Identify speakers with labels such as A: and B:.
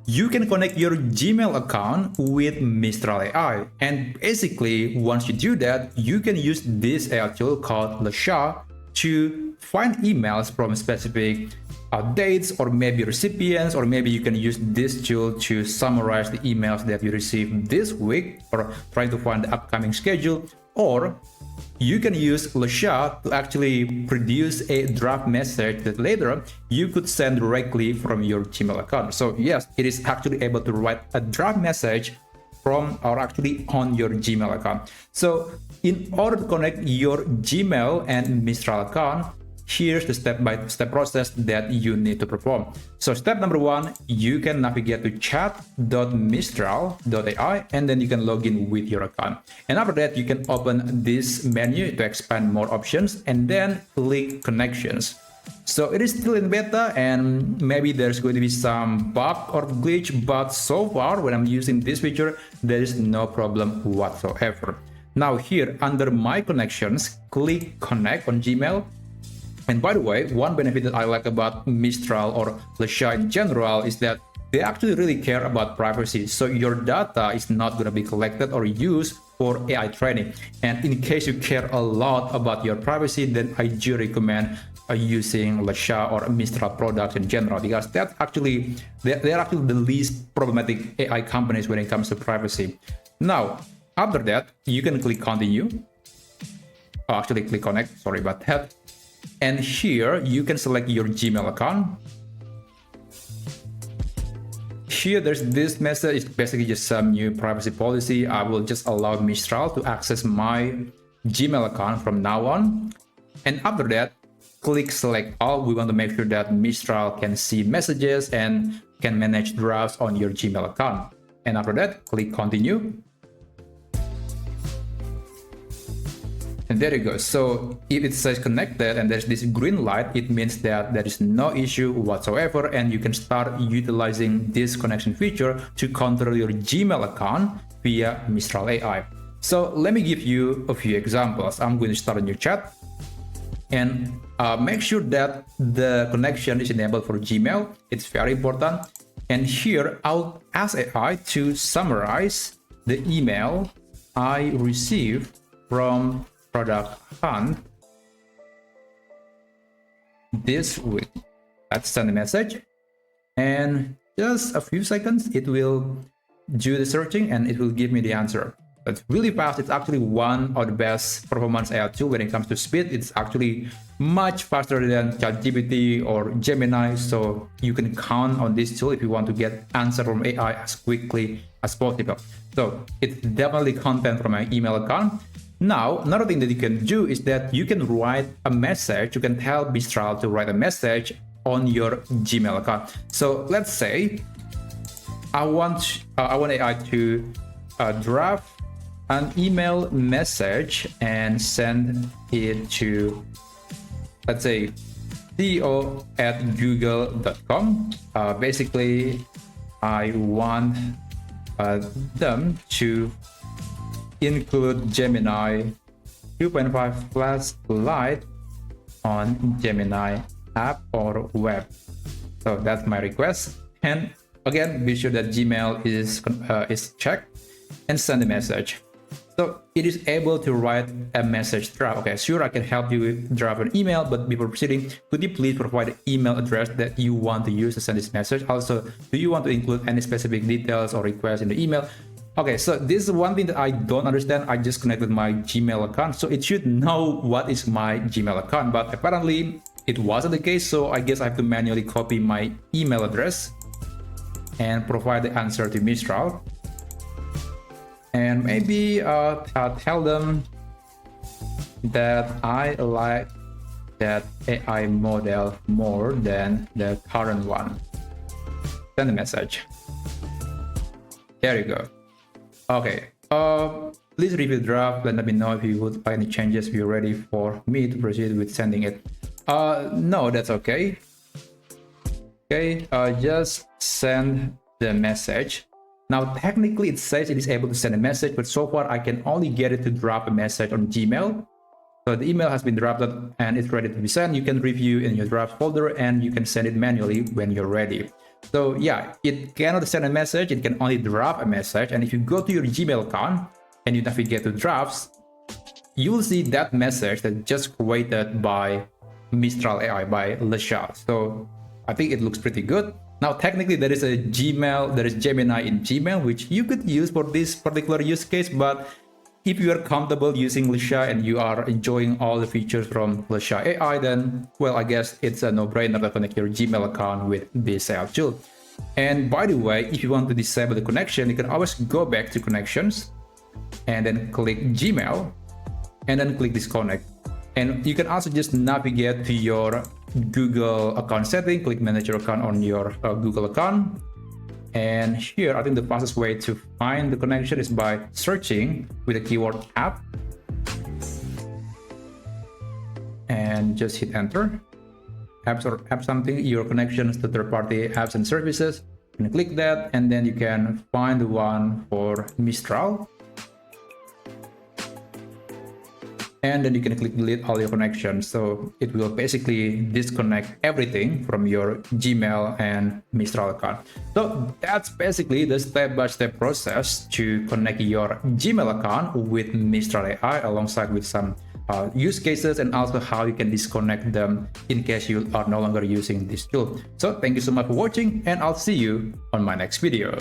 A: you can connect your Gmail account with Mistral AI. And basically, once you do that, you can use this AI tool called Lasha to find emails from specific dates, or maybe recipients, or maybe you can use this tool to summarize the emails that you received this week, or trying to find the upcoming schedule. Or you can use Lasha to actually produce a draft message that later you could send directly from your Gmail account. So yes, it is actually able to write a draft message from, or actually on, your Gmail account. So in order to connect your Gmail and Mistral account, here's the step-by-step process that you need to perform. So step number 1, you can navigate to chat.mistral.ai, and then you can log in with your account. And after that, you can open this menu to expand more options and then click connections. So it is still in beta, and maybe there's going to be some bug or glitch, but so far when I'm using this feature, there is no problem whatsoever. Now here under my connections, click connect on Gmail. And by the way, one benefit that I like about Mistral or Lasha in general is that they actually really care about privacy. So your data is not going to be collected or used for AI training. And in case you care a lot about your privacy, then I do recommend using Lasha or Mistral products in general, because they're actually the least problematic AI companies when it comes to privacy. Now, after that, you can click continue. Oh, actually click connect, sorry about that. And here you can select your Gmail account. Here there's this message. It's basically just some new privacy policy. I will just allow Mistral to access my Gmail account from now on. And after that, click select all. We want to make sure that Mistral can see messages and can manage drafts on your Gmail account. And after that, click continue. And there you go. So if it says connected and there's this green light, it means that there is no issue whatsoever, and you can start utilizing this connection feature to control your Gmail account via Mistral AI. So let me give you a few examples. I'm going to start a new chat, and make sure that the connection is enabled for Gmail. It's very important. And here I'll ask AI to summarize the email I received from Product Hunt this week. Let's send a message, and just a few seconds it will do the searching and it will give me the answer. That's really fast. It's actually one of the best performance AI tool when it comes to speed. It's actually much faster than ChatGPT or Gemini, so you can count on this tool if you want to get answer from AI as quickly as possible. So it's definitely content from my email account. Now, another thing that you can do is that you can write a message. You can tell Mistral to write a message on your Gmail account. So let's say I want AI to draft an email message and send it to, let's say, ceo@google.com. Basically, I want them to include Gemini 2.5 Plus Lite on Gemini app or web. So that's my request. And again, be sure that Gmail is checked and send a message. So it is able to write a message draft. Okay, sure, I can help you with draft an email, but before proceeding, could you please provide the email address that you want to use to send this message? Also, do you want to include any specific details or requests in the email? Okay, so this is one thing that I don't understand. I just connected my Gmail account, so it should know what is my Gmail account, but apparently it wasn't the case, so I guess I have to manually copy my email address and provide the answer to Mistral. And maybe tell them that I like that AI model more than the current one. Send a message. There you go. Okay, please review the draft. Let me know if you would like any changes if you're ready for me to proceed with sending it. No, that's okay. Okay, just send the message. Now, technically, it says it is able to send a message, but so far I can only get it to drop a message on Gmail. So the email has been drafted and it's ready to be sent. You can review in your draft folder and you can send it manually when you're ready. So yeah, it cannot send a message, it can only drop a message. And if you go to your Gmail account and you navigate to drafts, you will see that message that just created by Mistral AI, by Lesha. So I think it looks pretty good. Now, technically, there is Gemini in Gmail, which you could use for this particular use case. But if you are comfortable using Lesha and you are enjoying all the features from Lesha AI, then, well, I guess it's a no-brainer to connect your Gmail account with this AI tool. And by the way, if you want to disable the connection, you can always go back to connections and then click Gmail and then click disconnect. And you can also just navigate to your Google account setting, click manage your account on your Google account. And here, I think the fastest way to find the connection is by searching with the keyword app and just hit enter. Apps or app something, your connections to third-party apps and services. You can click that, and then you can find the one for Mistral. And then you can click delete all your connections. So it will basically disconnect everything from your Gmail and Mistral account. So that's basically the step-by-step process to connect your Gmail account with Mistral AI, alongside with some use cases, and also how you can disconnect them in case you are no longer using this tool. So thank you so much for watching, and I'll see you on my next video.